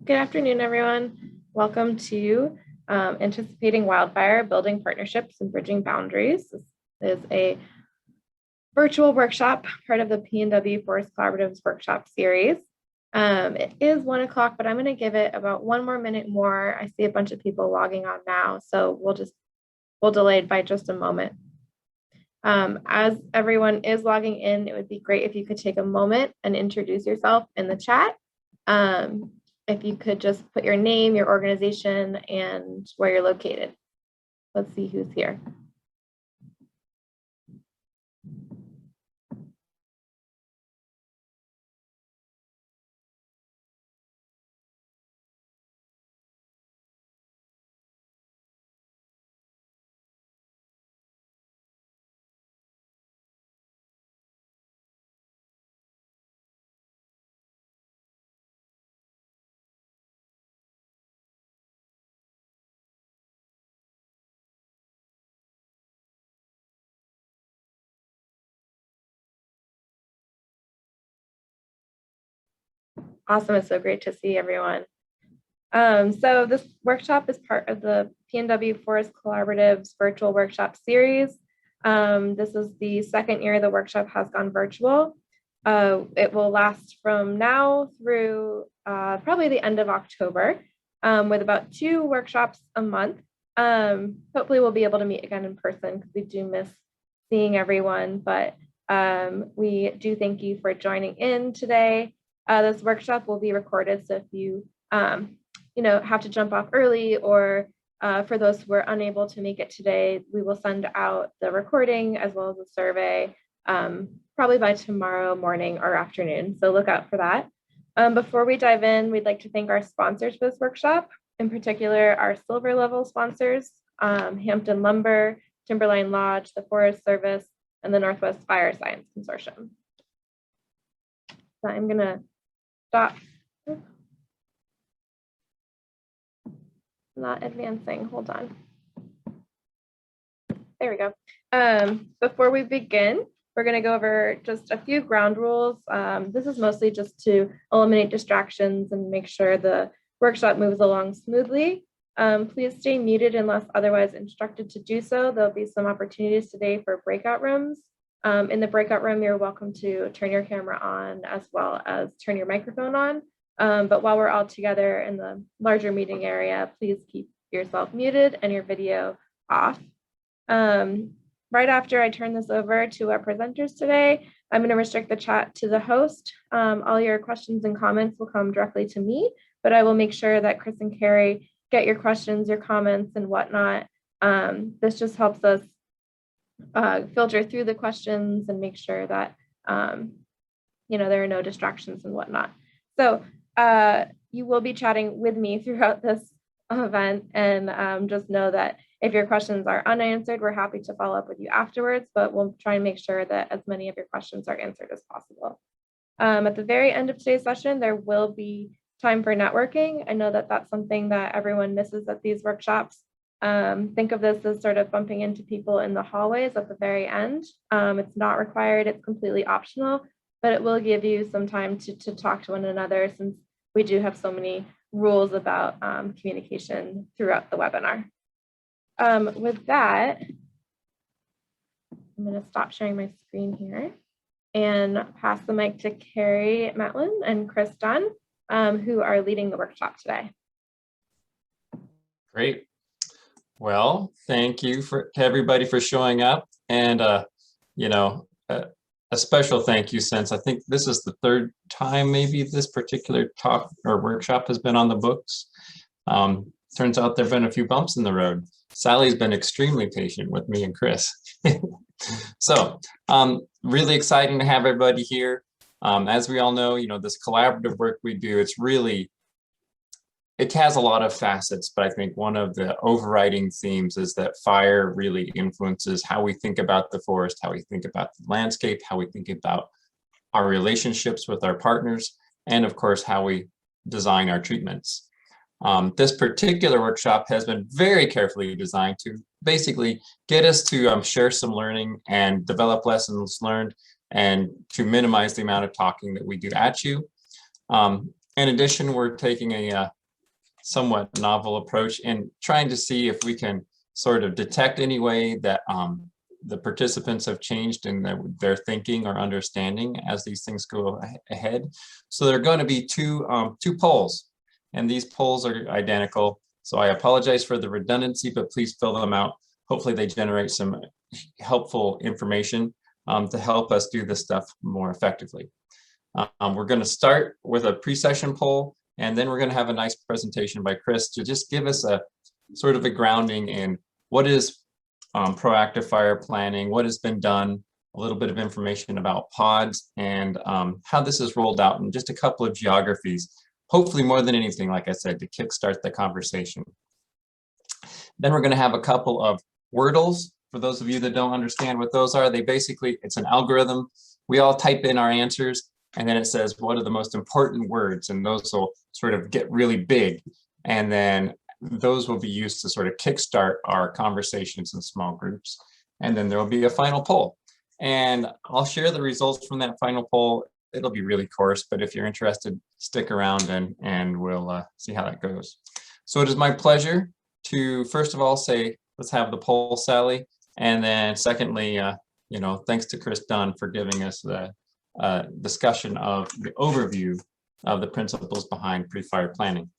Good afternoon, everyone. Welcome to Anticipating Wildfire, Building Partnerships and Bridging Boundaries. This is a virtual workshop, part of the PNW Forest Collaboratives Workshop series. It is 1 o'clock, but I'm going to give it about 1 more minute more. I see a bunch of people logging on now, so we'll delay it by just a moment. As everyone is logging in, it would be great if you could take a moment and introduce yourself in the chat. If you could just put your name, your organization, and where you're located. Let's see who's here. Awesome, it's so great to see everyone. So this workshop is part of the PNW Forest Collaboratives virtual workshop series. This is the second year the workshop has gone virtual. It will last from now through probably the end of October, with about 2 workshops a month. Hopefully we'll be able to meet again in person because we do miss seeing everyone, but we do thank you for joining in today. This workshop will be recorded, so if you have to jump off early, or for those who are unable to make it today, we will send out the recording as well as the survey probably by tomorrow morning or afternoon, so look out for that. Before we dive in, we'd like to thank our sponsors for this workshop, in particular our silver level sponsors, Hampton Lumber, Timberline Lodge, the Forest Service, and the Northwest Fire Science Consortium. So I'm going to stop. Not advancing, hold on. There we go. Before we begin, we're going to go over just a few ground rules. This is mostly just to eliminate distractions and make sure the workshop moves along smoothly. Please stay muted unless otherwise instructed to do so. There'll be some opportunities today for breakout rooms. In the breakout room, you're welcome to turn your camera on as well as turn your microphone on. But while we're all together in the larger meeting area, please keep yourself muted and your video off. Right after I turn this over to our presenters today, I'm going to restrict the chat to the host. All your questions and comments will come directly to me, but I will make sure that Chris and Carrie get your questions, your comments, and whatnot. This just helps us filter through the questions and make sure that there are no distractions and whatnot. So you will be chatting with me throughout this event, and just know that if your questions are unanswered, we're happy to follow up with you afterwards, but we'll try and make sure that as many of your questions are answered as possible. At the very end of today's session, there will be time for networking. I know that that's something that everyone misses at these workshops. Think of this as sort of bumping into people in the hallways at the very end. It's not required, it's completely optional, but it will give you some time to talk to one another, since we do have so many rules about communication throughout the webinar. With that, I'm going to stop sharing my screen here and pass the mic to Carrie Matlin and Chris Dunn, who are leading the workshop today. Great. Well, thank you to everybody for showing up, and a special thank you, since I think this is the 3rd time maybe this particular talk or workshop has been on the books. Turns out there've been a few bumps in the road. Sally's been extremely patient with me and Chris. So really exciting to have everybody here. As we all know, this collaborative work we do, it has a lot of facets, but I think one of the overriding themes is that fire really influences how we think about the forest, how we think about the landscape, how we think about our relationships with our partners, and of course, how we design our treatments. This particular workshop has been very carefully designed to basically get us to share some learning and develop lessons learned, and to minimize the amount of talking that we do at you. In addition, we're taking a somewhat novel approach and trying to see if we can sort of detect any way that the participants have changed in their thinking or understanding as these things go ahead. So there are going to be two polls, and these polls are identical. So I apologize for the redundancy, but please fill them out. Hopefully they generate some helpful information to help us do this stuff more effectively. We're going to start with a pre-session poll, and then we're going to have a nice presentation by Chris to just give us a sort of a grounding in what is proactive fire planning, what has been done, a little bit of information about pods, and how this is rolled out, and just a couple of geographies, hopefully more than anything, like I said, to kickstart the conversation. Then we're going to have a couple of wordles. For those of you that don't understand what those are, it's an algorithm. We all type in our answers, and then it says, what are the most important words? And those will sort of get really big. And then those will be used to sort of kickstart our conversations in small groups. And then there will be a final poll. And I'll share the results from that final poll. It'll be really coarse, but if you're interested, stick around and we'll see how that goes. So it is my pleasure to, first of all, say, let's have the poll, Sally. And then secondly, thanks to Chris Dunn for giving us the discussion of the overview of the principles behind pre-fire planning.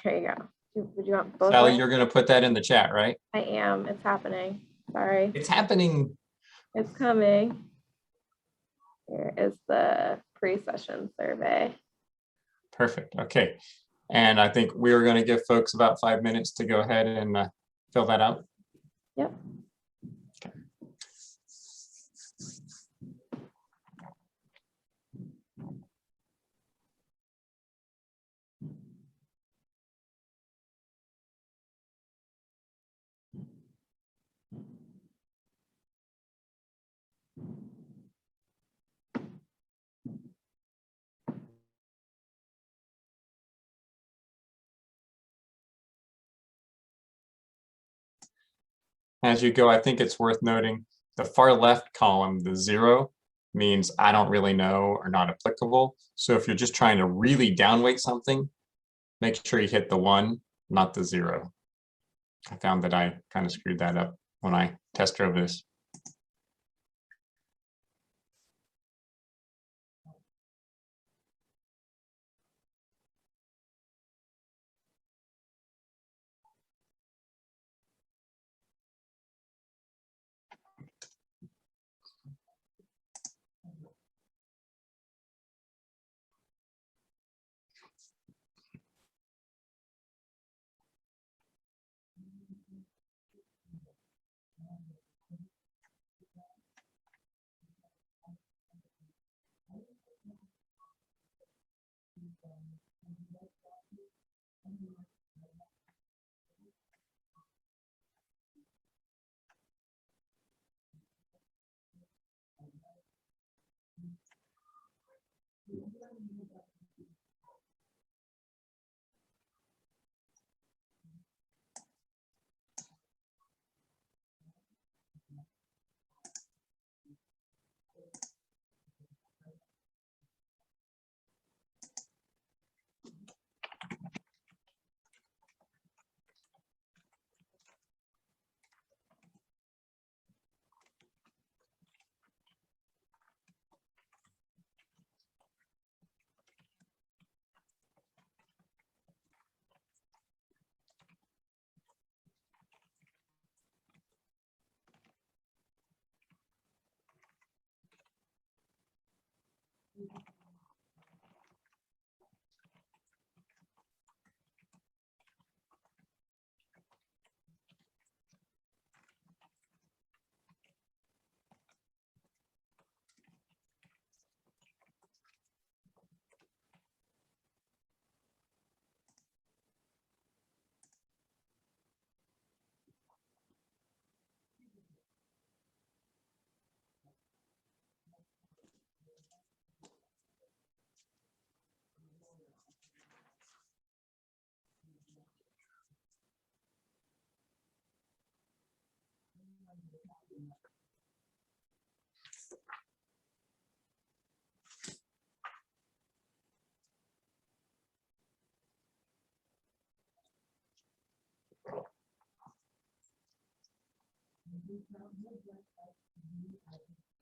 Here you go. Would you want both? Sally, you're going to put that in the chat, right? I am. It's happening. Sorry. It's happening. It's coming. Here is the pre-session survey. Perfect. Okay. And I think we are going to give folks about 5 minutes to go ahead and fill that out. Yep. Okay. As you go, I think it's worth noting the far left column, the 0, means I don't really know or not applicable. So if you're just trying to really downweight something, make sure you hit the 1, not the 0. I found that I kind of screwed that up when I test drove this.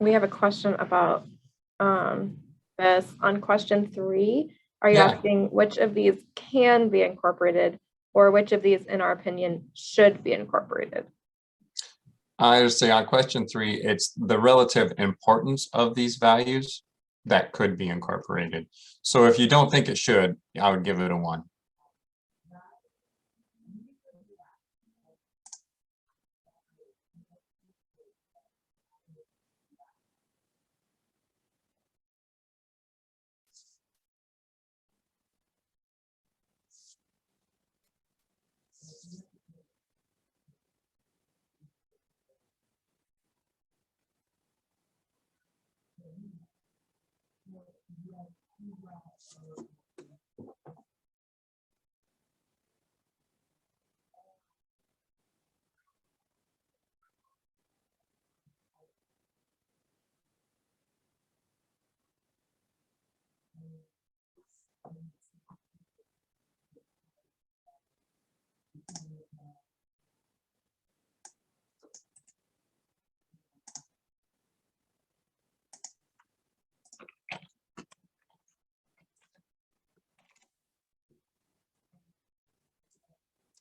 We have a question about this on question 3. Are you Yeah. asking which of these can be incorporated or which of these, in our opinion, should be incorporated? I would say on question 3, it's the relative importance of these values that could be incorporated. So if you don't think it should, I would give it a 1.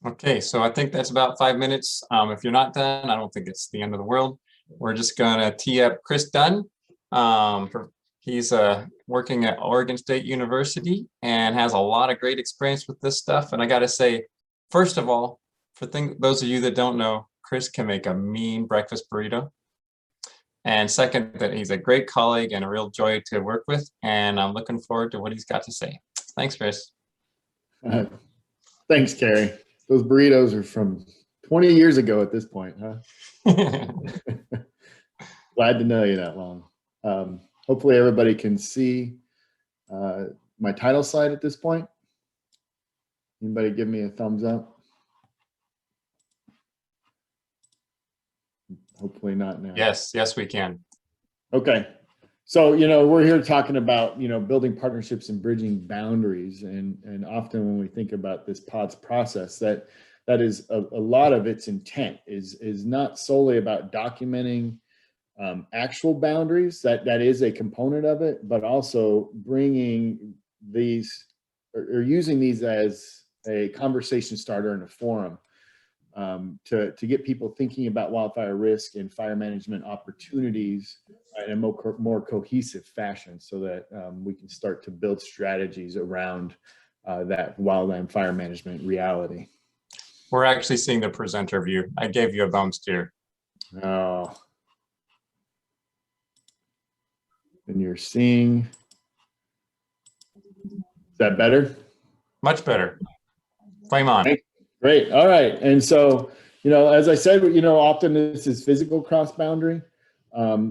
Okay, so I think that's about 5 minutes. If you're not done, I don't think it's the end of the world. We're just gonna tee up Chris Dunn. He's working at Oregon State University and has a lot of great experience with this stuff. And I gotta say, first of all, for those of you that don't know, Chris can make a mean breakfast burrito. And second, that he's a great colleague and a real joy to work with. And I'm looking forward to what he's got to say. Thanks, Chris. Thanks, Carrie. Those burritos are from 20 years ago at this point, huh? Glad to know you that long. Hopefully everybody can see my title slide at this point. Anybody give me a thumbs up? Hopefully not now. Yes, we can. Okay. So, we're here talking about, building partnerships and bridging boundaries. And often when we think about this PODS process, that is a lot of its intent is not solely about documenting actual boundaries. That is a component of it, but also bringing these or using these as a conversation starter and a forum to get people thinking about wildfire risk and fire management opportunities in a more cohesive fashion, so that we can start to build strategies around that wildland fire management reality. We're actually seeing the presenter view. I gave you a bone steer. Oh. And you're seeing, is that better? Much better. Flame on. Great. All right. And so, as I said, often this is physical cross boundary.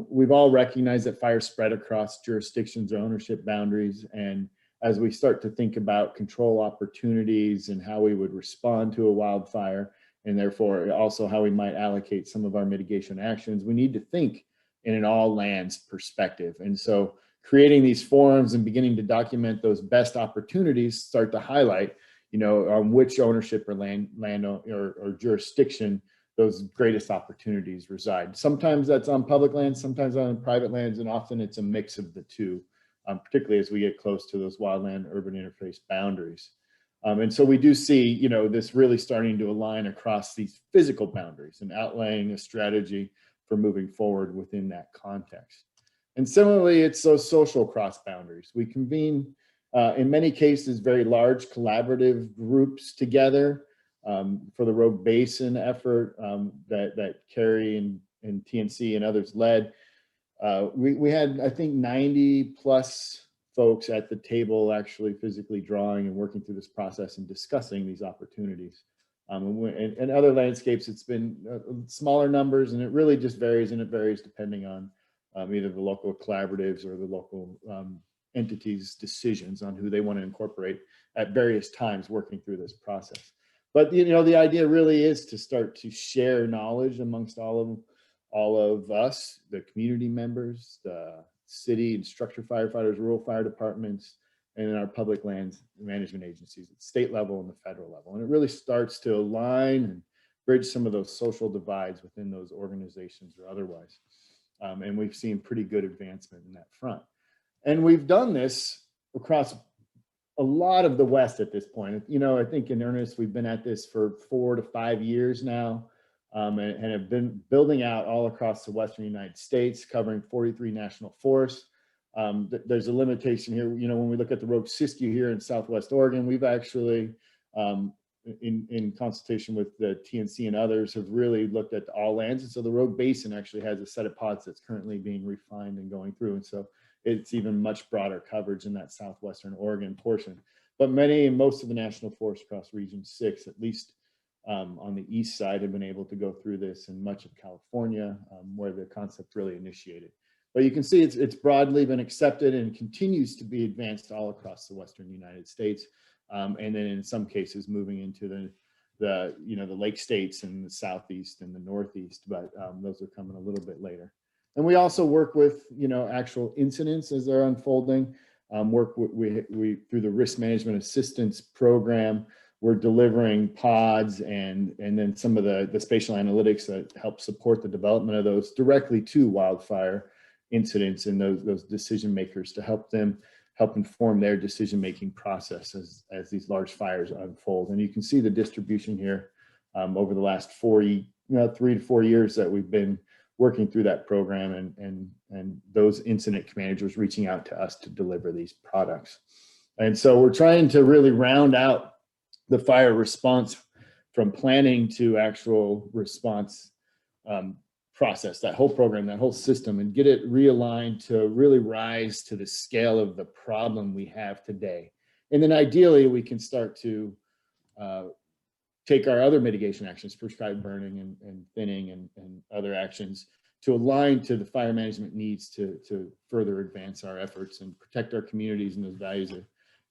We've all recognized that fire spread across jurisdictions or ownership boundaries. And as we start to think about control opportunities and how we would respond to a wildfire, and therefore also how we might allocate some of our mitigation actions, we need to think in an all lands perspective. And so creating these forums and beginning to document those best opportunities start to highlight, on which ownership or land or jurisdiction those greatest opportunities reside. Sometimes that's on public lands, sometimes on private lands, and often it's a mix of the two, particularly as we get close to those wildland-urban interface boundaries. And so we do see, this really starting to align across these physical boundaries and outlaying a strategy for moving forward within that context. And similarly, it's those social cross boundaries. We convene, in many cases, very large collaborative groups together for the Rogue Basin effort that Carrie and TNC and others led. We had, I think, 90 plus folks at the table actually physically drawing and working through this process and discussing these opportunities. And other landscapes, it's been smaller numbers, and it really just varies, and it varies depending on either the local collaboratives or the local entities' decisions on who they want to incorporate at various times working through this process. But the idea really is to start to share knowledge amongst all of us, the community members, the city and structure firefighters, rural fire departments, and in our public lands management agencies at state level and the federal level. And it really starts to align and bridge some of those social divides within those organizations or otherwise. And we've seen pretty good advancement in that front. And we've done this across a lot of the West at this point. You know, I think in earnest, we've been at this for 4 to 5 years now, and have been building out all across the Western United States, covering 43 national forests. There's a limitation here. You know, when we look at the Rogue Siskiyou here in Southwest Oregon, we've actually, in consultation with the TNC and others, have really looked at all lands. And so the Rogue Basin actually has a set of pods that's currently being refined and going through. And so it's even much broader coverage in that Southwestern Oregon portion. But most of the national forests across Region 6, at least on the east side, have been able to go through this, in much of California, where the concept really initiated. But you can see it's broadly been accepted and continues to be advanced all across the Western United States. And then in some cases moving into the lake states and the Southeast and the Northeast, but those are coming a little bit later. And we also work with, actual incidents as they're unfolding. We through the risk management assistance program, we're delivering pods and then some of the spatial analytics that help support the development of those directly to wildfire incidents and those decision makers, to help inform their decision-making process as these large fires unfold. And you can see the distribution here over the last 3 to 4 years that we've been working through that program, and those incident managers reaching out to us to deliver these products. And so we're trying to really round out the fire response from planning to actual response process, that whole program, that whole system, and get it realigned to really rise to the scale of the problem we have today. And then ideally we can start to take our other mitigation actions, prescribed burning and thinning and other actions, to align to the fire management needs to further advance our efforts and protect our communities and those values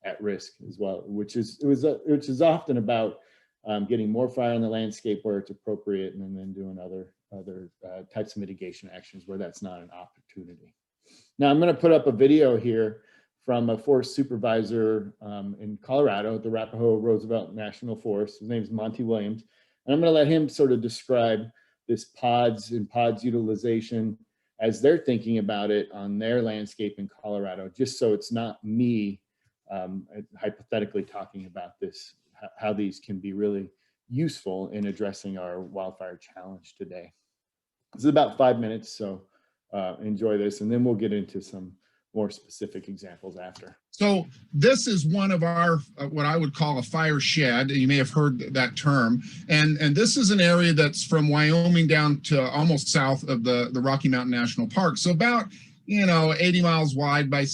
at risk as well, which is often about getting more fire on the landscape where it's appropriate, and then doing other types of mitigation actions where that's not an opportunity. Now I'm going to put up a video here from a forest supervisor in Colorado at the Arapahoe Roosevelt National Forest. His name is Monty Williams. And I'm going to let him sort of describe this pods utilization as they're thinking about it on their landscape in Colorado, just so it's not me hypothetically talking about this, how these can be really useful in addressing our wildfire challenge today. This is about 5 minutes, so enjoy this, and then we'll get into some more specific examples after. So this is one of our, what I would call a fire shed. You may have heard that term. And this is an area that's from Wyoming down to almost south of the Rocky Mountain National Park. So about, 80 miles wide by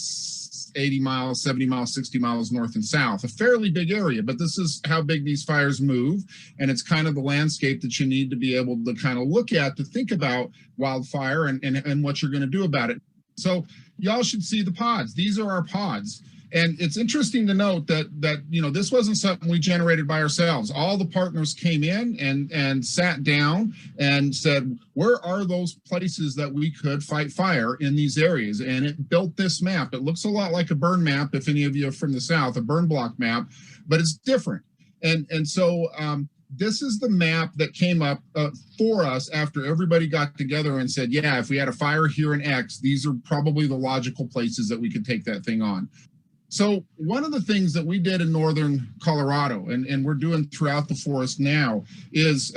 80 miles, 70 miles, 60 miles north and south, a fairly big area, but this is how big these fires move. And it's kind of the landscape that you need to be able to kind of look at to think about wildfire and what you're going to do about it. So y'all should see the pods. These are our pods. And it's interesting to note that this wasn't something we generated by ourselves. All the partners came in and sat down and said, where are those places that we could fight fire in these areas? And it built this map. It looks a lot like a burn map, if any of you are from the South, a burn block map, but it's different. And so this is the map that came up for us after everybody got together and said, yeah, if we had a fire here in X, these are probably the logical places that we could take that thing on. So one of the things that we did in northern Colorado, and we're doing throughout the forest now, is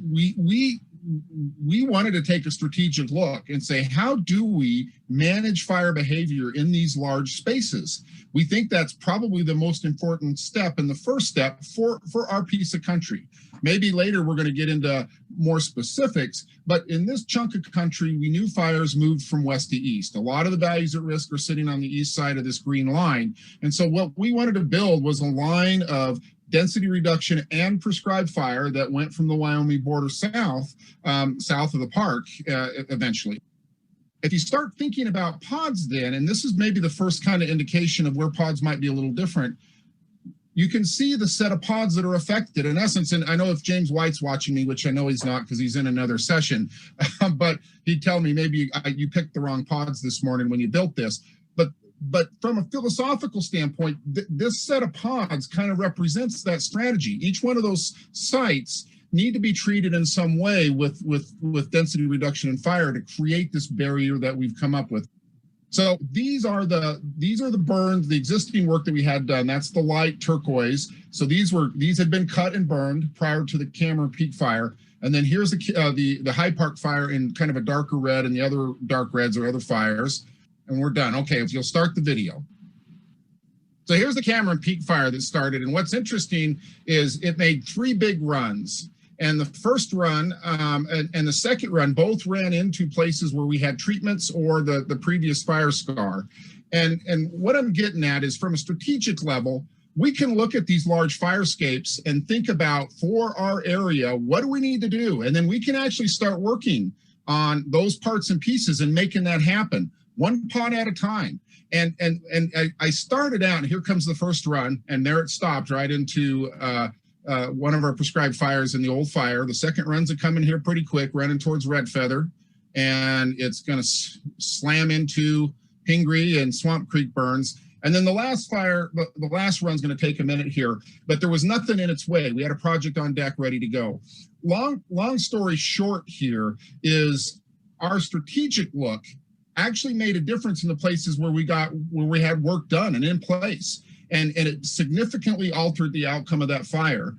we wanted to take a strategic look and say, how do we manage fire behavior in these large spaces? We think that's probably the most important step and the first step for our piece of country. Maybe later we're going to get into more specifics, but in this chunk of country, we knew fires moved from west to east. A lot of the values at risk are sitting on the east side of this green line. And so what we wanted to build was a line of density reduction and prescribed fire that went from the Wyoming border south of the park eventually. If you start thinking about pods then, and this is maybe the first kind of indication of where pods might be a little different, you can see the set of pods that are affected in essence. And I know if James White's watching me, which I know he's not because he's in another session, but he'd tell me maybe you picked the wrong pods this morning when you built this. But from a philosophical standpoint, this set of pods kind of represents that strategy. Each one of those sites need to be treated in some way with density reduction and fire to create this barrier that we've come up with. So these are the burns, the existing work that we had done. That's the light turquoise. So these had been cut and burned prior to the Cameron Peak fire. And then here's the High Park fire in kind of a darker red, and the other dark reds are other fires. And we're done. Okay, if you'll start the video. So here's the Cameron Peak fire that started. And what's interesting is it made 3 big runs. And the first run and the second run both ran into places where we had treatments or the previous fire scar. And what I'm getting at is, from a strategic level, we can look at these large firescapes and think about, for our area, what do we need to do? And then we can actually start working on those parts and pieces and making that happen, one pot at a time. And I started out, and here comes the first run, and there it stopped right into one of our prescribed fires in the old fire. The second run's are coming here pretty quick, running towards Red Feather, and it's going to slam into Pingree and Swamp Creek burns. And then the last fire, the last run's going to take a minute here, but there was nothing in its way. We had a project on deck ready to go. Long story short here is, our strategic look actually made a difference in the places where we had work done and in place. And it significantly altered the outcome of that fire.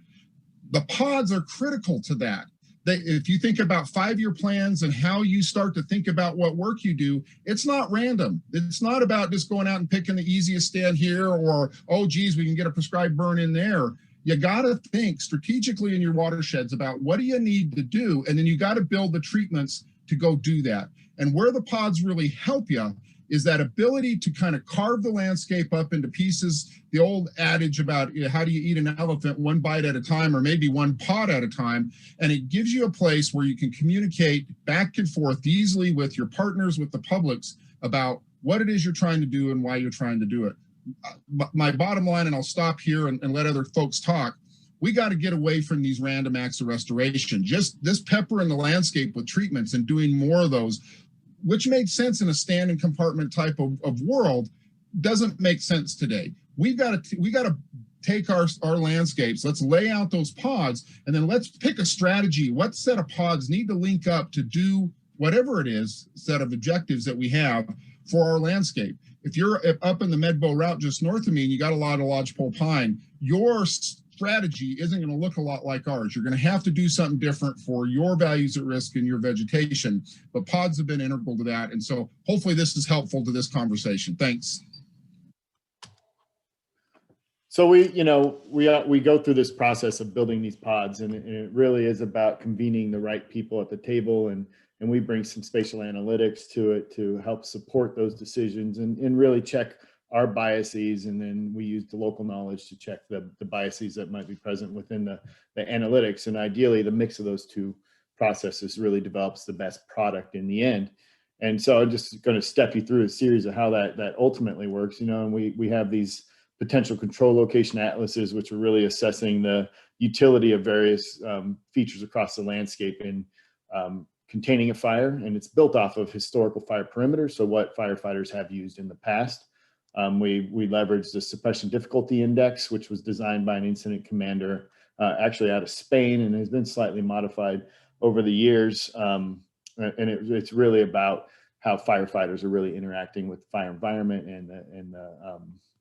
The pods are critical to that. If you think about 5-year plans and how you start to think about what work you do, it's not random. It's not about just going out and picking the easiest stand here, or, oh, geez, we can get a prescribed burn in there. You got to think strategically in your watersheds about what do you need to do, and then you got to build the treatments to go do that. And where the pods really help you is that ability to kind of carve the landscape up into pieces. The old adage about, you know, how do you eat an elephant, one bite at a time, or maybe one pod at a time. And it gives you a place where you can communicate back and forth easily with your partners, with the publics, about what it is you're trying to do and why you're trying to do it. My bottom line, and I'll stop here and let other folks talk, we got to get away from these random acts of restoration. Just this pepper in the landscape with treatments and doing more of those, which made sense in a standing compartment type of world, doesn't make sense today. We got to take our landscapes, let's lay out those pods, and then let's pick a strategy. What set of pods need to link up to do whatever it is, set of objectives that we have for our landscape. If you're up in the Medbo route just north of me and you got a lot of lodgepole pine, your strategy isn't going to look a lot like ours. You're going to have to do something different for your values at risk and your vegetation, but pods have been integral to that. And so hopefully this is helpful to this conversation. Thanks. So we go through this process of building these pods, and it really is about convening the right people at the table, and we bring some spatial analytics to it to help support those decisions and really check our biases, and then we use the local knowledge to check the biases that might be present within the analytics. And ideally, the mix of those two processes really develops the best product in the end. And so I'm just going to step you through a series of how that ultimately works. And we have these potential control location atlases, which are really assessing the utility of various features across the landscape in containing a fire. And it's built off of historical fire perimeters, so what firefighters have used in the past. We leveraged the suppression difficulty index, which was designed by an incident commander actually out of Spain, and has been slightly modified over the years. And it's really about how firefighters are really interacting with the fire environment and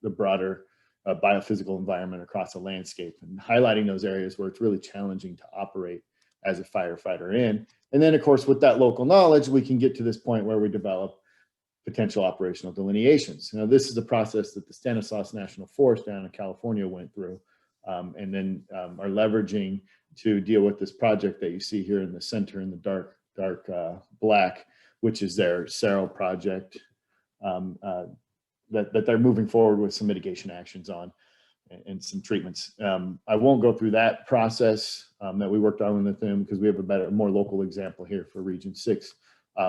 the broader biophysical environment across the landscape, and highlighting those areas where it's really challenging to operate as a firefighter in. And then, of course, with that local knowledge, we can get to this point where we develop potential operational delineations. Now, this is the process that the Stanislaus National Forest down in California went through, and then are leveraging to deal with this project that you see here in the center in the dark black, which is their Cerro project that they're moving forward with some mitigation actions on and some treatments. I won't go through that process that we worked on with them, because we have a more local example here for Region 6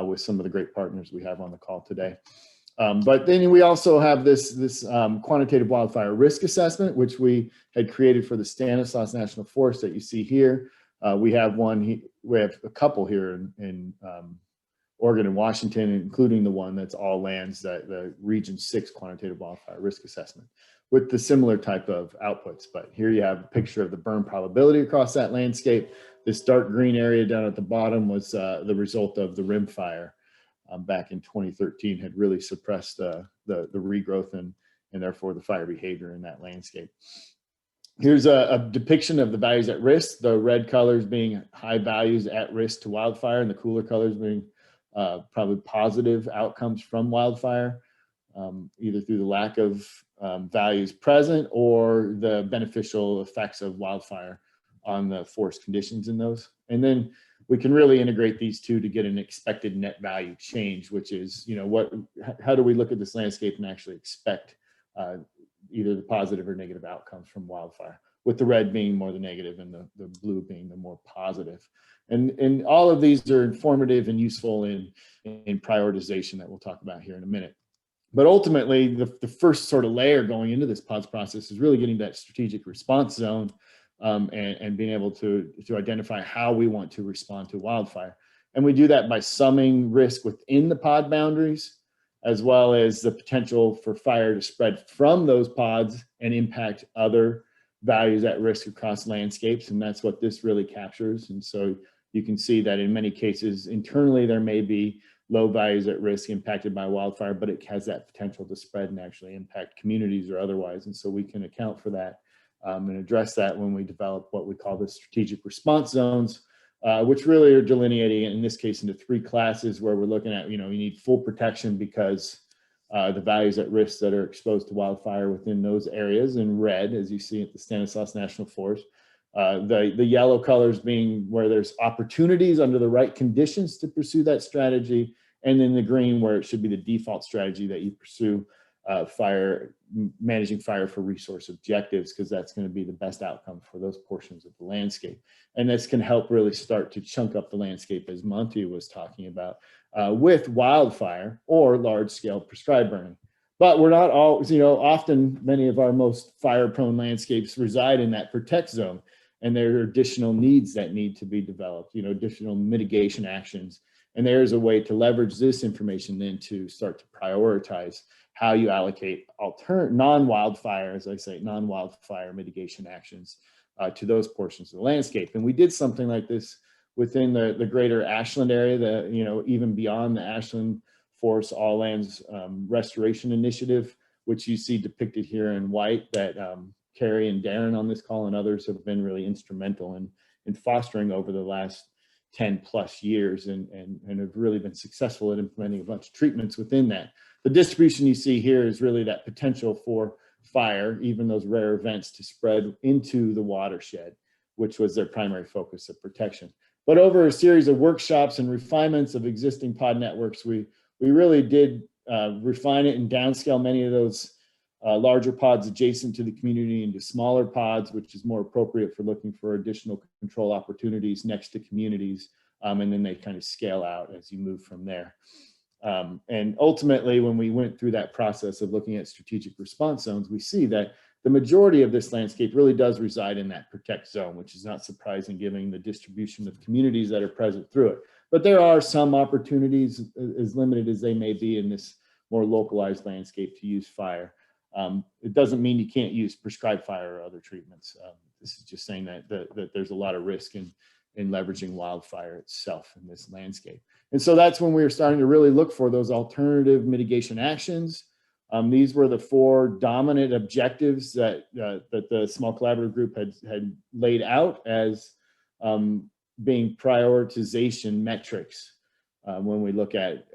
with some of the great partners we have on the call today. But then we also have this quantitative wildfire risk assessment, which we had created for the Stanislaus National Forest that you see here. We have a couple here in Oregon and Washington, including the one that's all lands, that the Region 6 quantitative wildfire risk assessment, with the similar type of outputs. But here you have a picture of the burn probability across that landscape. This dark green area down at the bottom was the result of the rim fire back in 2013, had really suppressed the regrowth and therefore the fire behavior in that landscape. Here's a depiction of the values at risk, the red colors being high values at risk to wildfire, and the cooler colors being probably positive outcomes from wildfire, either through the lack of values present or the beneficial effects of wildfire on the forest conditions in those. And then we can really integrate these two to get an expected net value change, which is, you know, how do we look at this landscape and actually expect either the positive or negative outcomes from wildfire, with the red being more the negative and the blue being the more positive. And all of these are informative and useful in prioritization that we'll talk about here in a minute. But ultimately, the first sort of layer going into this PODS process is really getting that strategic response zone and being able to identify how we want to respond to wildfire. And we do that by summing risk within the pod boundaries, as well as the potential for fire to spread from those pods and impact other values at risk across landscapes. And that's what this really captures. And so you can see that in many cases, internally, there may be low values at risk impacted by wildfire, but it has that potential to spread and actually impact communities or otherwise. And so we can account for that and address that when we develop what we call the strategic response zones, which really are delineating, in this case, into 3 classes where we're looking at, you know, you need full protection because the values at risk that are exposed to wildfire within those areas in red, as you see at the Stanislaus National Forest. The yellow colors being where there's opportunities under the right conditions to pursue that strategy, and then the green where it should be the default strategy that you pursue managing fire for resource objectives, because that's going to be the best outcome for those portions of the landscape. And this can help really start to chunk up the landscape, as Monty was talking about, with wildfire or large scale prescribed burning. But we're not all, you know, often many of our most fire prone landscapes reside in that protect zone. And there are additional needs that need to be developed, you know, additional mitigation actions. And there's a way to leverage this information then to start to prioritize how you allocate non-wildfire, as I say, non-wildfire mitigation actions to those portions of the landscape. And we did something like this within the greater Ashland area, you know, even beyond the Ashland Forest All Lands Restoration Initiative, which you see depicted here in white, that Carrie and Darren on this call and others have been really instrumental in fostering over the last 10 plus years and have really been successful at implementing a bunch of treatments within that. The distribution you see here is really that potential for fire, even those rare events, to spread into the watershed, which was their primary focus of protection. But over a series of workshops and refinements of existing pod networks, we really did refine it and downscale many of those larger pods adjacent to the community into smaller pods, which is more appropriate for looking for additional control opportunities next to communities. And then they kind of scale out as you move from there. And ultimately, when we went through that process of looking at strategic response zones, we see that the majority of this landscape really does reside in that protect zone, which is not surprising given the distribution of communities that are present through it. But there are some opportunities, as limited as they may be in this more localized landscape, to use fire. It doesn't mean you can't use prescribed fire or other treatments. This is just saying that there's a lot of risk in leveraging wildfire itself in this landscape. And so that's when we were starting to really look for those alternative mitigation actions. These were the 4 dominant objectives that the small collaborative group had laid out as being prioritization metrics when we look at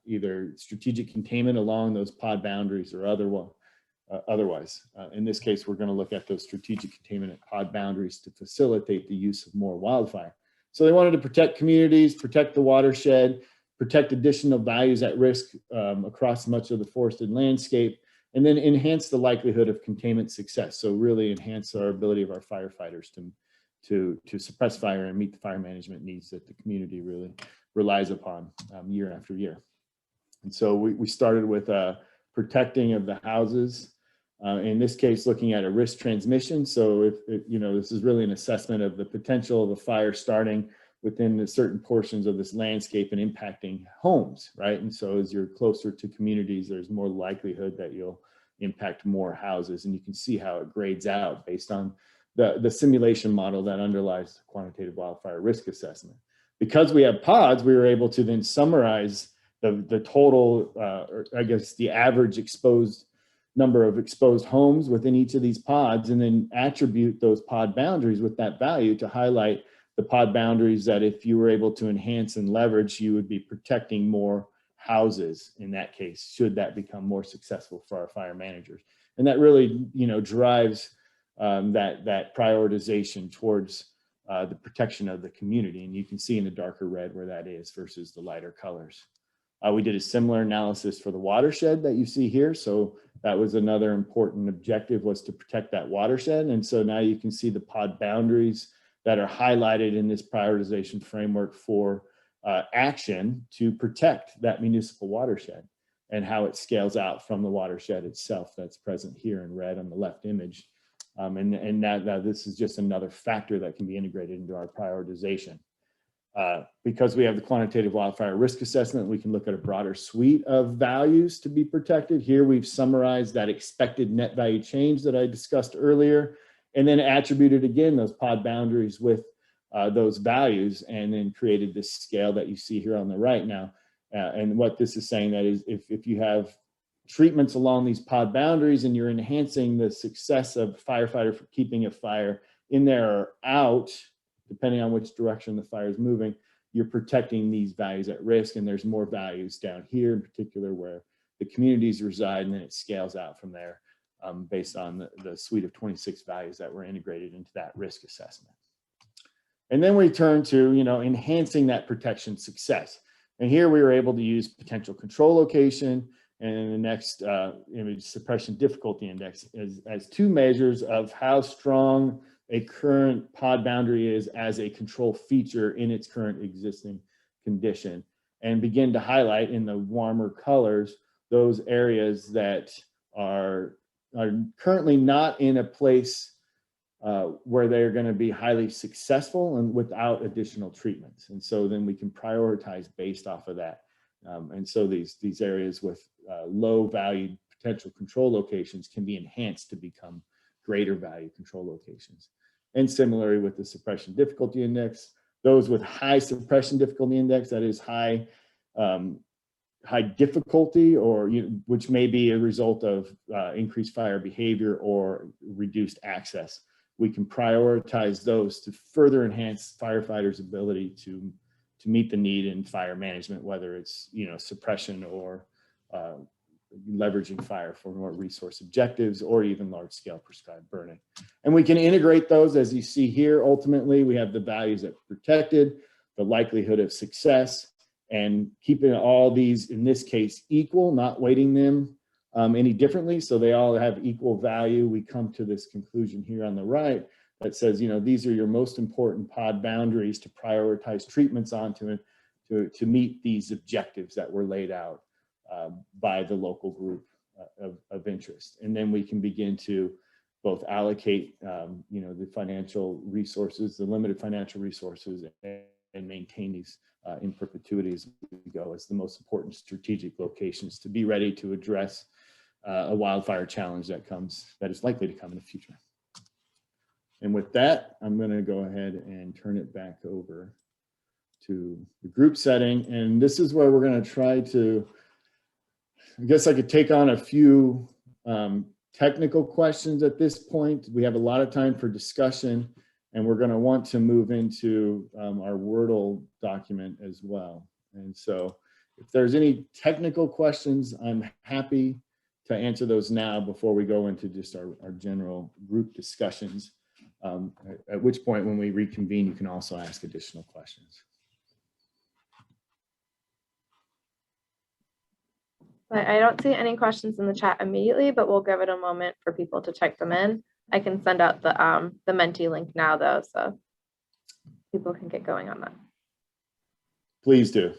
either strategic containment along those pod boundaries or otherwise. In this case, we're going to look at those strategic containment at pod boundaries to facilitate the use of more wildfire. So they wanted to protect communities, protect the watershed, protect additional values at risk across much of the forested landscape, and then enhance the likelihood of containment success. So really enhance our ability of our firefighters to suppress fire and meet the fire management needs that the community really relies upon year after year. And so we started with protecting of the houses. In this case, looking at a risk transmission. So if you know, this is really an assessment of the potential of a fire starting within the certain portions of this landscape and impacting homes, right? And so as you're closer to communities, there's more likelihood that you'll impact more houses. And you can see how it grades out based on the simulation model that underlies the quantitative wildfire risk assessment. Because we have pods, we were able to then summarize the total, or I guess the average number of exposed homes within each of these pods, and then attribute those pod boundaries with that value to highlight the pod boundaries that if you were able to enhance and leverage, you would be protecting more houses in that case, should that become more successful for our fire managers. And that really, drives that prioritization towards the protection of the community. And you can see in the darker red where that is versus the lighter colors. We did a similar analysis for the watershed that you see here. So that was another important objective, was to protect that watershed. And so now you can see the pod boundaries that are highlighted in this prioritization framework for action to protect that municipal watershed, and how it scales out from the watershed itself that's present here in red on the left image. And that this is just another factor that can be integrated into our prioritization. Because we have the quantitative wildfire risk assessment, we can look at a broader suite of values to be protected. Here we've summarized that expected net value change that I discussed earlier, and then attributed again those pod boundaries with those values, and then created this scale that you see here on the right now. And what this is saying, that is, if you have treatments along these pod boundaries and you're enhancing the success of firefighter for keeping a fire in there or out, depending on which direction the fire is moving, you're protecting these values at risk. And there's more values down here in particular where the communities reside, and then it scales out from there based on the suite of 26 values that were integrated into that risk assessment. And then we turn to, enhancing that protection success. And here we were able to use potential control location and the next image, suppression difficulty index, as two measures of how strong a current pod boundary is as a control feature in its current existing condition, and begin to highlight in the warmer colors those areas that are currently not in a place where they're going to be highly successful and without additional treatments. And so then we can prioritize based off of that. And so these areas with low value potential control locations can be enhanced to become greater value control locations. And similarly with the suppression difficulty index, those with high suppression difficulty index, that is high difficulty, or which may be a result of increased fire behavior or reduced access, we can prioritize those to further enhance firefighters' ability to meet the need in fire management, whether it's suppression or leveraging fire for more resource objectives, or even large-scale prescribed burning. And we can integrate those, as you see here. Ultimately, we have the values that are protected, the likelihood of success, and keeping all these, in this case, equal, not weighting them any differently, so they all have equal value. We come to this conclusion here on the right that says, these are your most important pod boundaries to prioritize treatments onto to meet these objectives that were laid out by the local group of interest. And then we can begin to both allocate, the financial resources, the limited financial resources, and maintain these in perpetuity as we go as the most important strategic locations to be ready to address a wildfire challenge that is likely to come in the future. And with that, I'm going to go ahead and turn it back over to the group setting. And this is where we're going to try to, I guess I could take on a few technical questions at this point. We have a lot of time for discussion, and we're going to want to move into our Wordle document as well. And so if there's any technical questions, I'm happy to answer those now before we go into just our general group discussions, at which point when we reconvene, you can also ask additional questions. I don't see any questions in the chat immediately, but we'll give it a moment for people to type them in. I can send out the Menti link now though, so people can get going on that. Please do.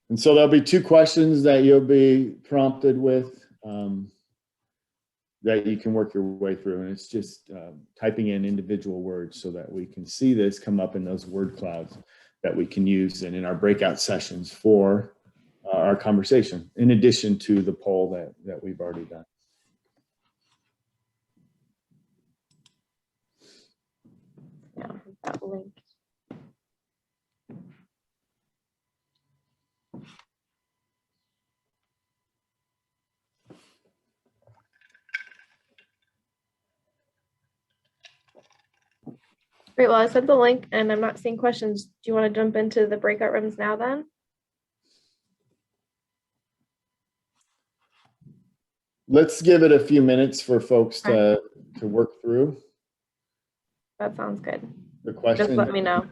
And so there'll be two questions that you'll be prompted with that you can work your way through. And it's just typing in individual words so that we can see this come up in those word clouds. that we can use in our breakout sessions for our conversation, in addition to the poll that we've already done. Yeah, that link. Great, well, I sent the link and I'm not seeing questions. Do you want to jump into the breakout rooms now then? Let's give it a few minutes for folks to work through That sounds good. the questions. Just let me know.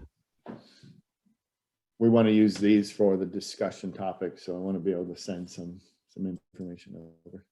We want to use these for the discussion topic, so I want to be able to send some information over.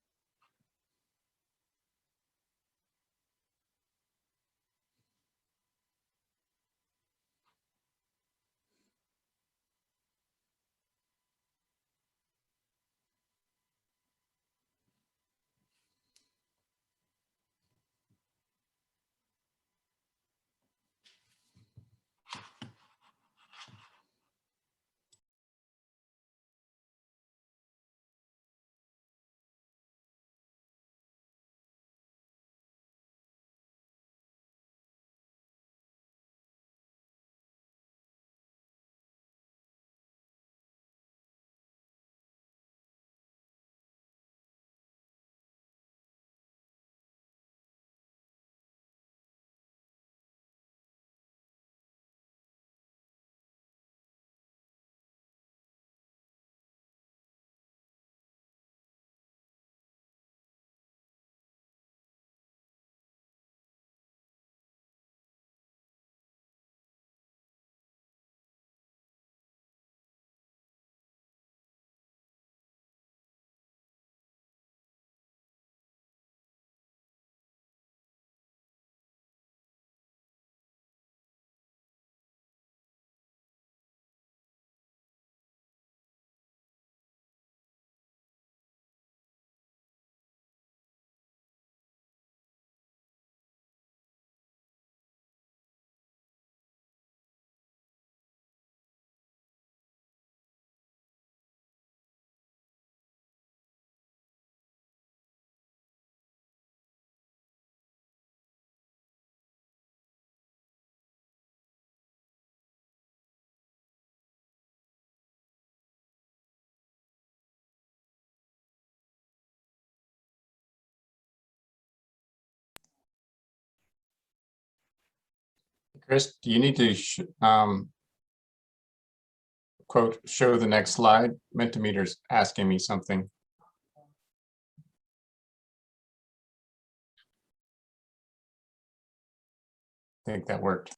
Chris, do you need to quote, show the next slide? Mentimeter's asking me something. I think that worked.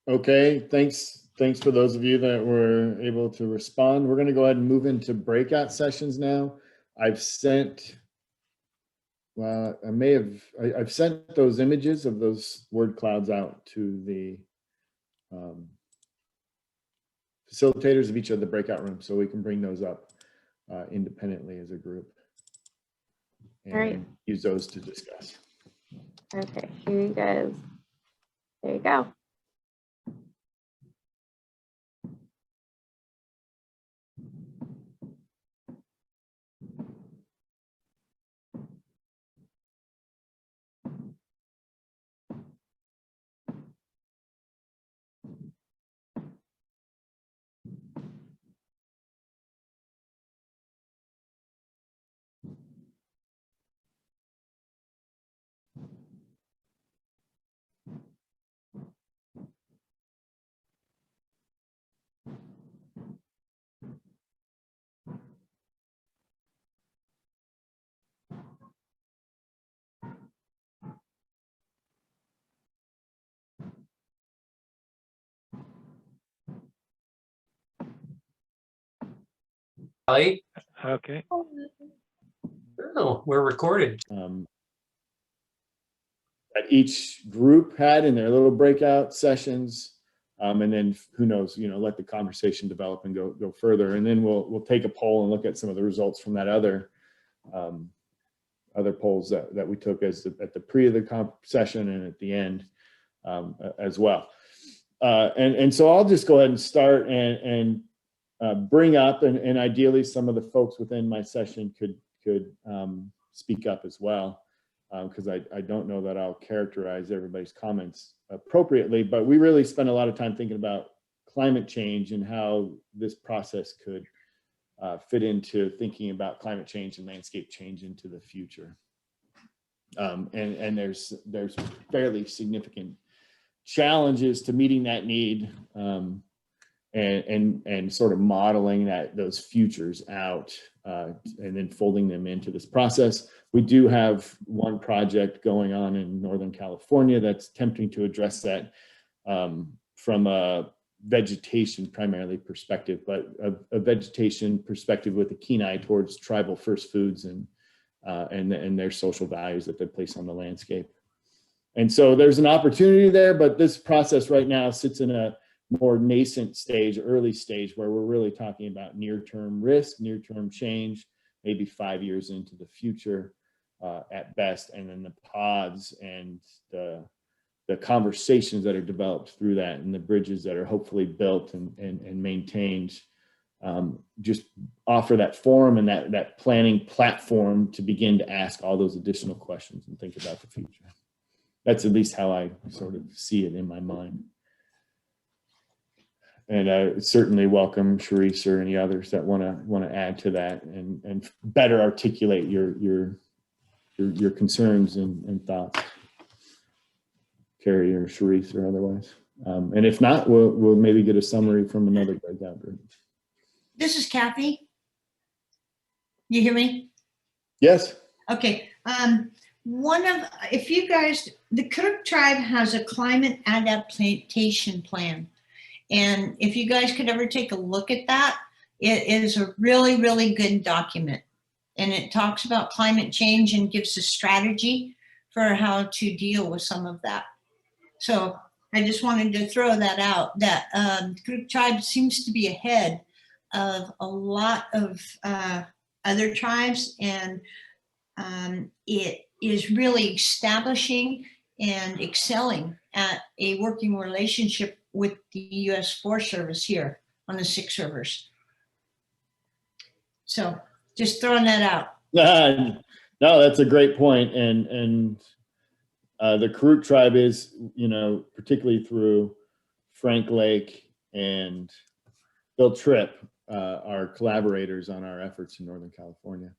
Okay, thanks for those of you that were able to respond. We're going to go ahead and move into breakout sessions now. I've sent, well, I've sent those images of those word clouds out to the facilitators of each of the breakout rooms, so we can bring those up independently as a group and All right. use those to discuss. Okay, here you guys. There you go. Right? Okay. Oh, we're recorded. That each group had in their little breakout sessions, and then who knows, let the conversation develop and go further, and then we'll take a poll and look at some of the results from that other polls that we took at the pre of the session and at the end as well. And so I'll just go ahead and start and bring up, and ideally some of the folks within my session could speak up as well, because I don't know that I'll characterize everybody's comments appropriately, but we really spent a lot of time thinking about climate change and how this process could fit into thinking about climate change and landscape change into the future. And there's fairly significant challenges to meeting that need, and sort of modeling those futures out, and then folding them into this process. We do have one project going on in Northern California that's attempting to address that from a vegetation primarily perspective, but a vegetation perspective with a keen eye towards tribal first foods and their social values that they place on the landscape. And so there's an opportunity there, but this process right now sits in a more nascent stage, early stage, where we're really talking about near-term risk, near-term change, maybe 5 years into the future at best, and then the pods and the conversations that are developed through that and the bridges that are hopefully built and maintained just offer that forum and that planning platform to begin to ask all those additional questions and think about the future. That's at least how I sort of see it in my mind. And I certainly welcome Sharice or any others that want to add to that and better articulate your concerns and thoughts, Carrie or Sharice or otherwise. And if not, we'll maybe get a summary from another breakout group. This is Kathy. You hear me? Yes. Okay. If you guys, the Cook tribe has a climate adaptation plan. And if you guys could ever take a look at that, it is a really, really good document. And it talks about climate change and gives a strategy for how to deal with some of that. So I just wanted to throw that out, that Cook tribe seems to be ahead of a lot of other tribes, and it is really establishing and excelling at a working relationship with the U.S. Forest Service here on the 6 rivers. So just throwing that out. No, that's a great point. And the Karuk tribe is, particularly through Frank Lake and Bill Tripp, our collaborators on our efforts in Northern California,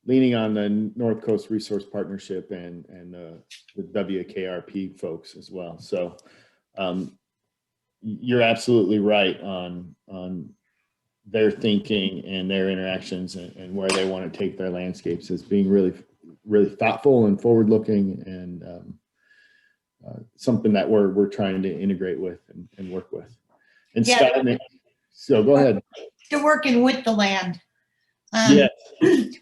leaning on the North Coast Resource Partnership and the WKRP folks as well. So you're absolutely right on their thinking and their interactions and where they want to take their landscapes as being really, really thoughtful and forward-looking and something that we're trying to integrate with and work with. And Yeah. Skye, so go ahead. They're working with the land. Yeah.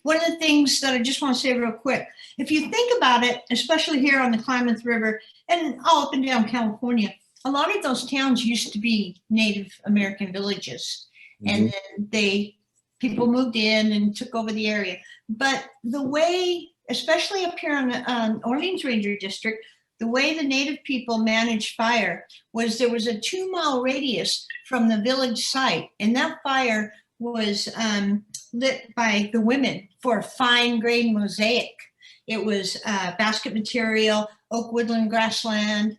One of the things that I just want to say real quick, if you think about it, especially here on the Klamath River and all up and down California, a lot of those towns used to be Native American villages, and then people moved in and took over the area. But the way, especially up here on the Orleans Ranger District, the way the Native people managed fire was there was a 2-mile radius from the village site, and that fire was lit by the women for fine grain mosaic. It was basket material, oak woodland grassland,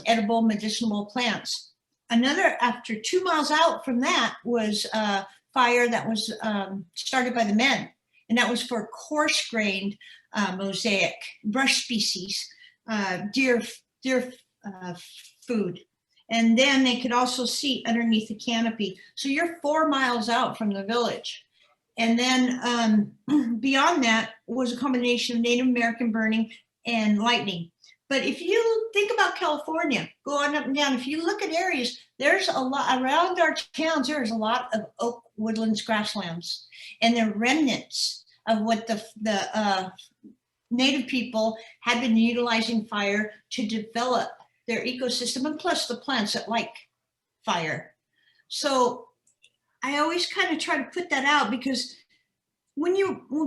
edible medicinal plants. Another, after 2 miles out from that, was fire that was started by the men, and that was for coarse grained mosaic, brush species, deer food. And then they could also see underneath the canopy. So you're 4 miles out from the village. And then beyond that was a combination of Native American burning and lightning. But if you think about California, go on up and down, if you look at areas, there's a lot around our towns, there's a lot of oak woodlands, grasslands, and they're remnants of what the Native people had been utilizing fire to develop their ecosystem, and plus the plants that like fire. So I always kind of try to put that out, because when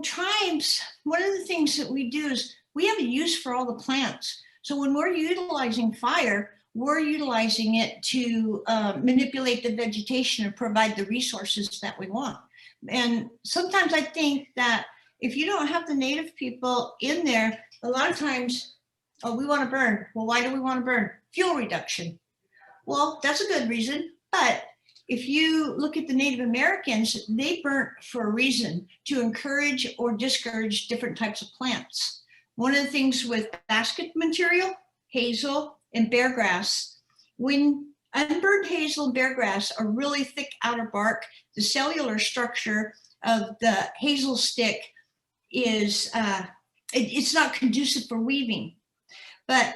tribes, one of the things that we do is we have a use for all the plants. So when we're utilizing fire, we're utilizing it to manipulate the vegetation and provide the resources that we want. And sometimes I think that if you don't have the Native people in there, a lot of times, oh, we want to burn. Well, why do we want to burn? Fuel reduction. Well, that's a good reason. But if you look at the Native Americans, they burnt for a reason, to encourage or discourage different types of plants. One of the things with basket material, hazel and bear grass, when unburned hazel and bear grass are really thick outer bark, the cellular structure of the hazel stick is, it's not conducive for weaving. But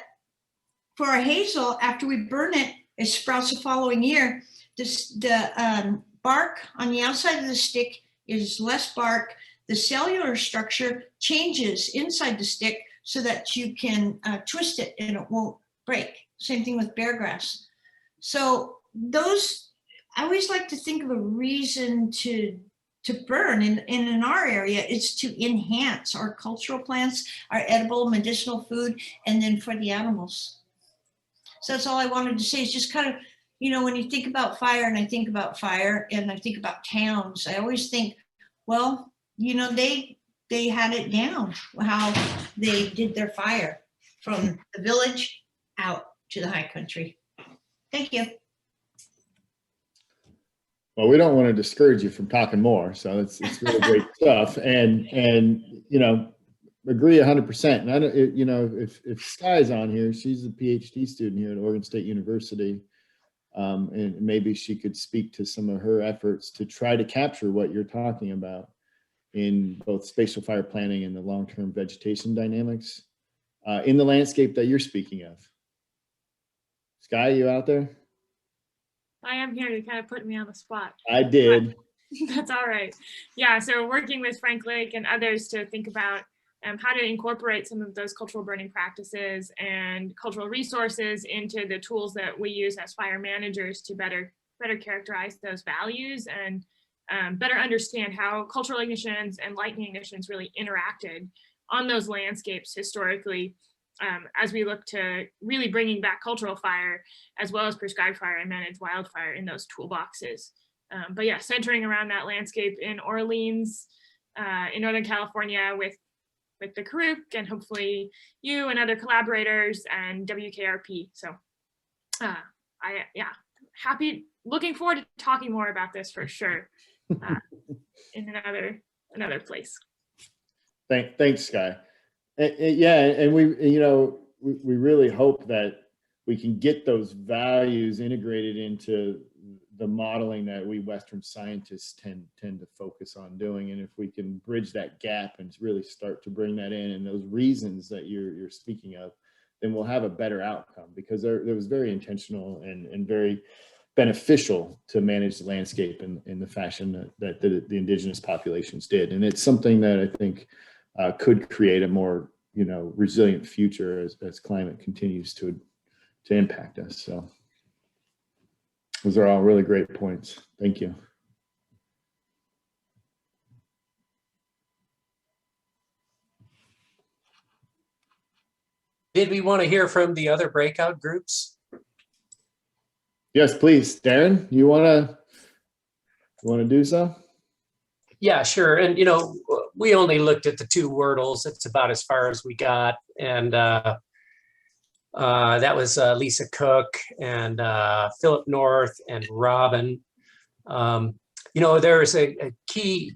for a hazel, after we burn it, it sprouts the following year. The bark on the outside of the stick is less bark. The cellular structure changes inside the stick so that you can twist it and it won't break. Same thing with bear grass. So those, I always like to think of a reason to burn, and in our area, it's to enhance our cultural plants, our edible medicinal food, and then for the animals. So that's all I wanted to say, is just kind of, you know, when you think about fire, and I think about fire and I think about towns, I always think, well, you know, they had it down, how they did their fire from the village out to the high country. Thank you. Well, we don't want to discourage you from talking more, so it's really great stuff, and you know, agree 100%. And I don't, you know, if Skye's on here, she's a PhD student here at Oregon State University, and maybe she could speak to some of her efforts to try to capture what you're talking about in both spatial fire planning and the long-term vegetation dynamics in the landscape that you're speaking of. Skye, you out there? I am here. You kind of put me on the spot. I did. That's all right. Yeah, so working with Frank Lake and others to think about how to incorporate some of those cultural burning practices and cultural resources into the tools that we use as fire managers to better characterize those values and better understand how cultural ignitions and lightning ignitions really interacted on those landscapes historically, as we look to really bringing back cultural fire as well as prescribed fire and managed wildfire in those toolboxes. But yeah, centering around that landscape in Orleans, in Northern California with the Karuk, and hopefully you and other collaborators and WKRP. So looking forward to talking more about this for sure in another place. Thanks, Skye. Yeah, and we really hope that we can get those values integrated into the modeling that we Western scientists tend to focus on doing. And if we can bridge that gap and really start to bring that in, and those reasons that you're speaking of, then we'll have a better outcome, because there was very intentional and very beneficial to manage the landscape in the fashion that the indigenous populations did. And it's something that I think could create a more, resilient future as climate continues to impact us. So those are all really great points. Thank you. Did we want to hear from the other breakout groups? Yes, please. Darren, you want to do so? Yeah, sure. And, we only looked at the 2 Wordles. It's about as far as we got. And that was Lisa Cook and Philip North and Robin. There's a key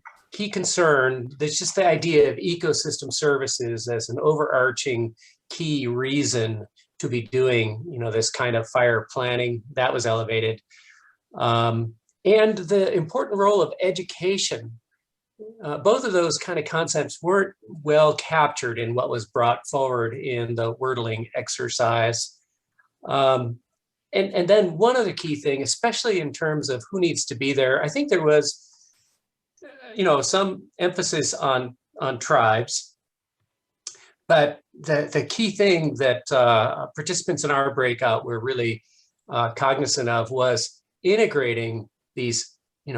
concern. There's just the idea of ecosystem services as an overarching key reason to be doing, this kind of fire planning. That was elevated. And the important role of education. Both of those kind of concepts weren't well captured in what was brought forward in the wordling exercise. And then one other key thing, especially in terms of who needs to be there, I think there was, some emphasis on tribes. But the key thing that participants in our breakout were really cognizant of was integrating these,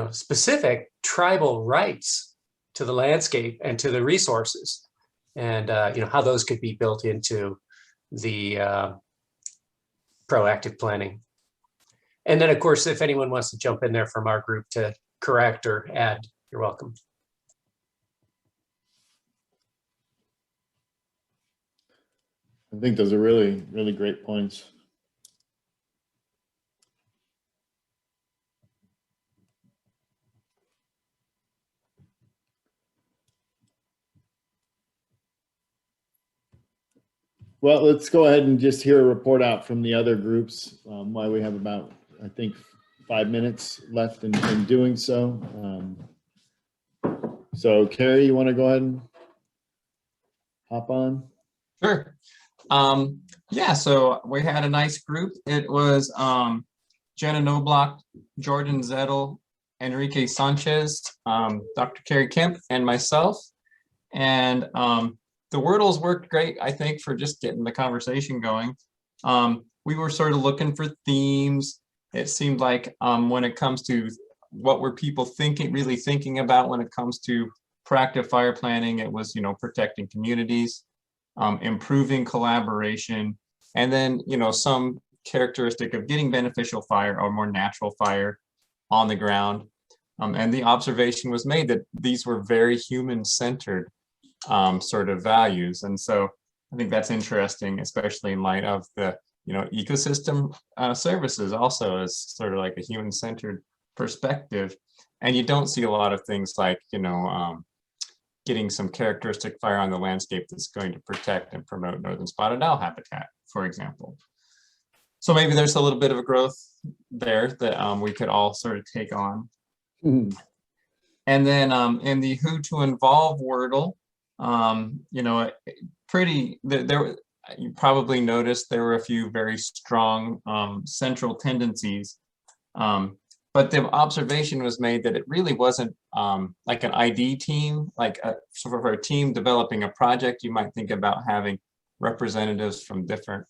specific tribal rights to the landscape and to the resources, and how those could be built into the proactive planning. And then, of course, if anyone wants to jump in there from our group to correct or add, you're welcome. I think those are really, really great points. Well, let's go ahead and just hear a report out from the other groups, while we have about, I think, 5 minutes left in doing so. So Carrie, you want to go ahead and hop on? Sure. Yeah, so we had a nice group. It was Jenna Knobloch, Jordan Zettel, Enrique Sanchez, Dr. Carrie Kemp, and myself. And the Wordles worked great, I think, for just getting the conversation going. We were sort of looking for themes. It seemed like when it comes to what were people really thinking about when it comes to proactive fire planning, it was, protecting communities, improving collaboration, and then, some characteristic of getting beneficial fire or more natural fire on the ground. And the observation was made that these were very human-centered sort of values. And so I think that's interesting, especially in light of the, ecosystem services also as sort of like a human-centered perspective. And you don't see a lot of things like, getting some characteristic fire on the landscape that's going to protect and promote northern spotted owl habitat, for example. So maybe there's a little bit of a growth there that we could all sort of take on. Mm-hmm. And then in the who to involve Wordle, you probably noticed there were a few very strong central tendencies. But the observation was made that it really wasn't like an ID team, like for a team developing a project. You might think about having representatives from different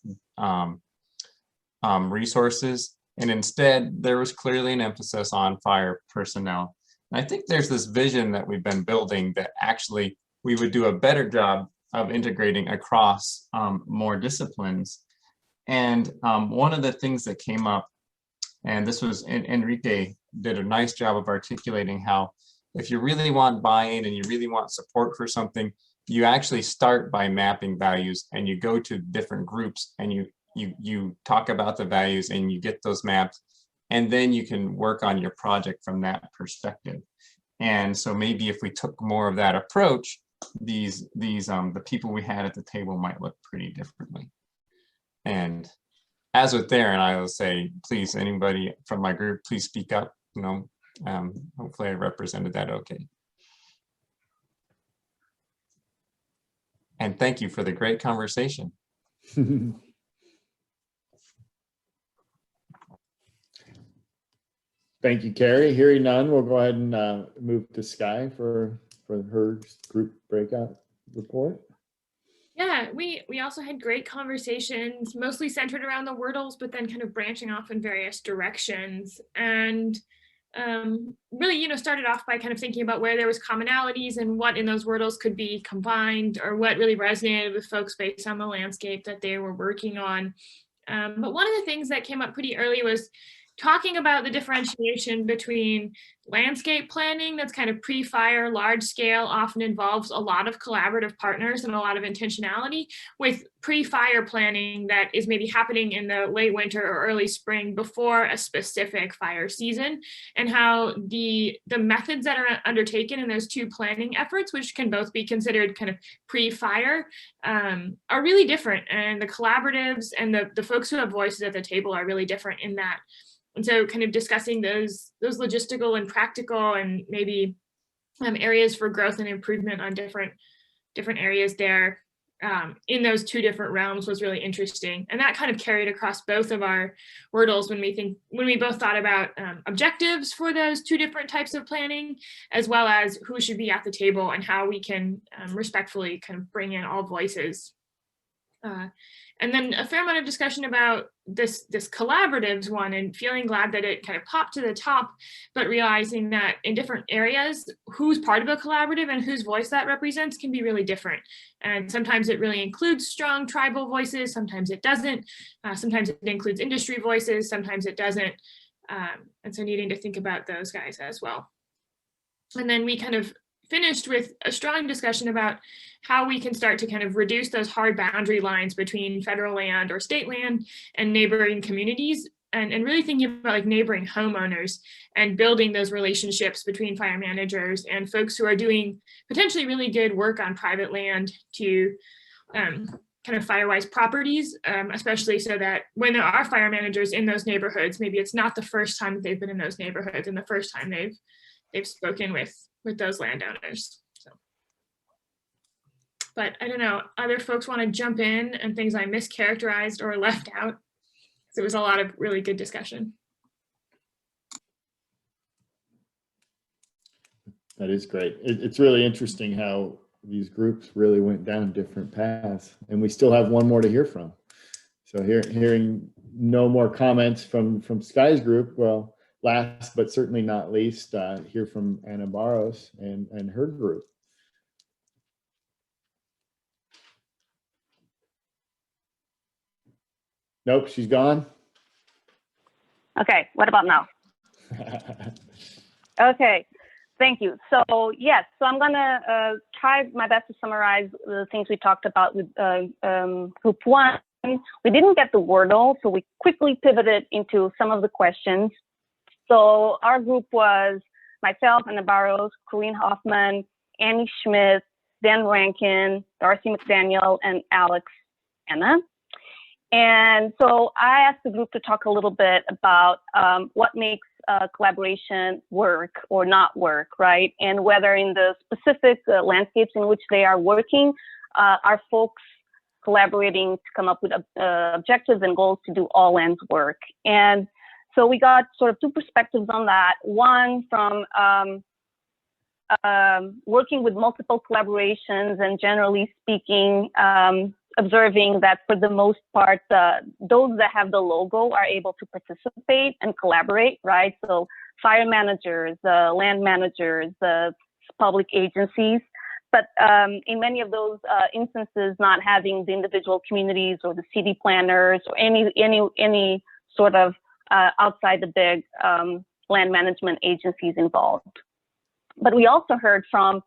resources. And instead, there was clearly an emphasis on fire personnel. And I think there's this vision that we've been building that actually we would do a better job of integrating across more disciplines. And one of the things that came up, and this was Enrique did a nice job of articulating how if you really want buy-in and you really want support for something, you actually start by mapping values and you go to different groups and you talk about the values and you get those mapped, and then you can work on your project from that perspective. And so maybe if we took more of that approach, the people we had at the table might look pretty differently. And as with Darren, I will say, please, anybody from my group, please speak up. Hopefully I represented that okay. And thank you for the great conversation. Thank you, Carrie. Hearing none, we'll go ahead and move to Skye for her group breakout report. Yeah, we also had great conversations, mostly centered around the Wordles, but then kind of branching off in various directions. And really, started off by kind of thinking about where there was commonalities and what in those Wordles could be combined, or what really resonated with folks based on the landscape that they were working on. But one of the things that came up pretty early was talking about the differentiation between landscape planning that's kind of pre-fire, large scale, often involves a lot of collaborative partners and a lot of intentionality, with pre-fire planning that is maybe happening in the late winter or early spring before a specific fire season, and how the methods that are undertaken in those two planning efforts, which can both be considered kind of pre-fire, are really different. And the collaboratives and the folks who have voices at the table are really different in that. And so kind of discussing those logistical and practical and maybe areas for growth and improvement on different areas there in those two different realms was really interesting. And that kind of carried across both of our Wordles when we both thought about objectives for those two different types of planning, as well as who should be at the table and how we can respectfully kind of bring in all voices. And then a fair amount of discussion about this collaboratives one, and feeling glad that it kind of popped to the top, but realizing that in different areas, who's part of a collaborative and whose voice that represents can be really different. And sometimes it really includes strong tribal voices, sometimes it doesn't. Sometimes it includes industry voices, sometimes it doesn't. And so needing to think about those guys as well. And then we kind of finished with a strong discussion about how we can start to kind of reduce those hard boundary lines between federal land or state land and neighboring communities, and really thinking about like neighboring homeowners and building those relationships between fire managers and folks who are doing potentially really good work on private land to kind of firewise properties, especially so that when there are fire managers in those neighborhoods, maybe it's not the first time that they've been in those neighborhoods and the first time they've spoken with those landowners. So, but I don't know, other folks want to jump in and things I mischaracterized or left out? So it was a lot of really good discussion. That is great. It's really interesting how these groups really went down different paths, and we still have one more to hear from. So hearing no more comments from Skye's group, well, last but certainly not least, hear from Anna Barros and her group. Nope, she's gone. Okay, what about now? Okay, thank you. So yes, so I'm gonna try my best to summarize the things we talked about with group one. We didn't get the Wordle, so we quickly pivoted into some of the questions. So our group was myself, Anna Barros, Corinne Hoffman, Annie Schmidt, Dan Rankin, Darcy McDaniel, and Alex Anna. And so I asked the group to talk a little bit about what makes collaboration work or not work, right? And whether in the specific landscapes in which they are working, are folks collaborating to come up with objectives and goals to do all lands work. And so we got sort of two perspectives on that. One from working with multiple collaborations and generally speaking, observing that for the most part, those that have the logo are able to participate and collaborate, right? So fire managers, land managers, the public agencies. But in many of those instances, not having the individual communities or the city planners or any sort of outside the big land management agencies involved. But we also heard from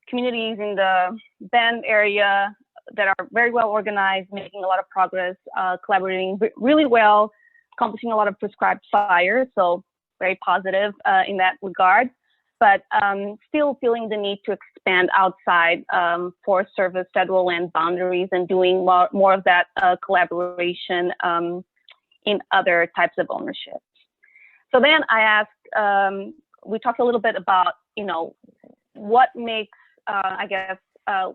communities in the Bend area that are very well organized, making a lot of progress, collaborating really well, accomplishing a lot of prescribed fires, so very positive in that regard, but still feeling the need to expand outside Forest Service federal land boundaries and doing more of that collaboration in other types of ownership. So then I asked, we talked a little bit about, what makes,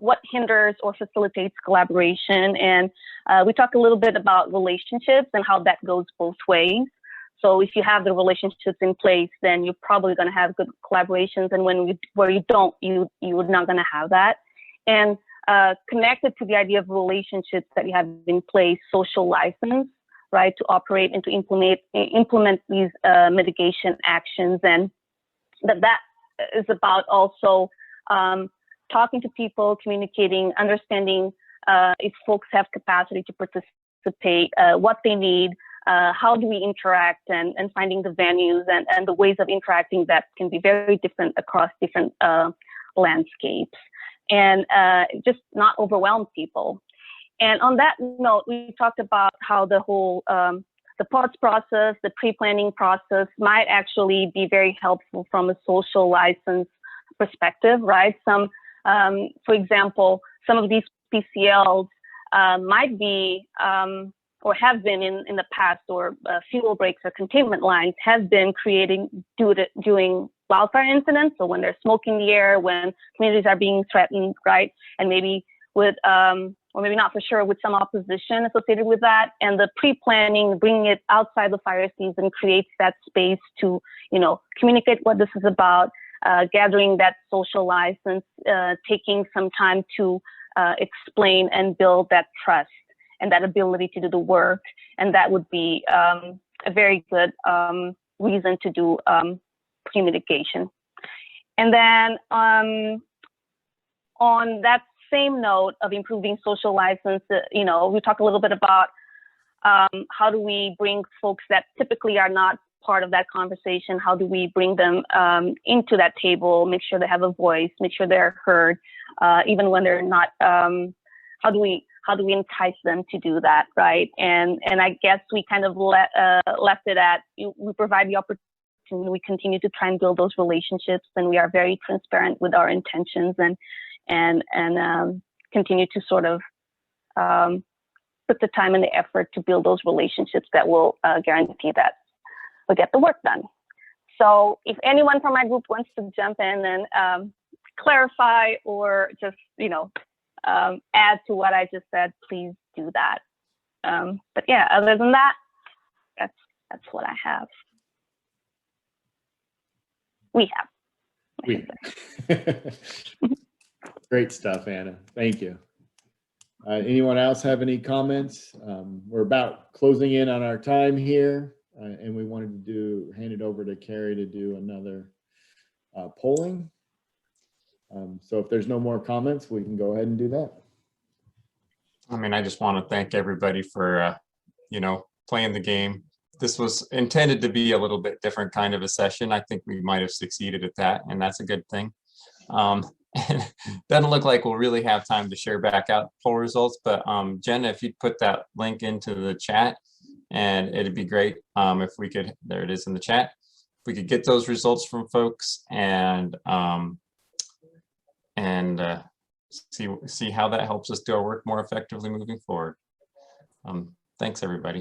what hinders or facilitates collaboration. And we talked a little bit about relationships and how that goes both ways. So if you have the relationships in place, then you're probably going to have good collaborations. And where you don't, you're not going to have that. And connected to the idea of relationships that you have in place, social license, right, to operate and to implement these mitigation actions. And that is about also talking to people, communicating, understanding if folks have capacity to participate, what they need, how do we interact, and finding the venues and the ways of interacting that can be very different across different landscapes, and just not overwhelm people. And on that note, we talked about how the whole the POTS process, the pre-planning process might actually be very helpful from a social license perspective, right? Some, for example, some of these PCLs might be or have been in the past, or fuel breaks or containment lines have been creating during wildfire incidents. So when there's smoke in the air, when communities are being threatened, right? And maybe with, or maybe not for sure, with some opposition associated with that. And the pre-planning, bringing it outside the fire season creates that space to, communicate what this is about, gathering that social license, taking some time to explain and build that trust and that ability to do the work. And that would be a very good reason to do pre-mitigation. And then on that same note of improving social license, we talk a little bit about how do we bring folks that typically are not part of that conversation, how do we bring them into that table, make sure they have a voice, make sure they're heard, even when they're not, how do we entice them to do that, right? And I guess we kind of left it at, we provide the opportunity, we continue to try and build those relationships, and we are very transparent with our intentions and continue to sort of put the time and the effort to build those relationships that will guarantee that we'll get the work done. So if anyone from my group wants to jump in and clarify or just, add to what I just said, please do that. But yeah, other than that, that's what I have. We have. Great stuff, Anna. Thank you. Anyone else have any comments? We're about closing in on our time here, and we wanted to hand it over to Carrie to do another polling. So if there's no more comments, we can go ahead and do that. I just want to thank everybody for, playing the game. This was intended to be a little bit different kind of a session. I think we might have succeeded at that, and that's a good thing. And doesn't look like we'll really have time to share back out poll results, but Jenna, if you'd put that link into the chat, and it'd be great if we could, there it is in the chat, if we could get those results from folks and see how that helps us do our work more effectively moving forward. Thanks, everybody.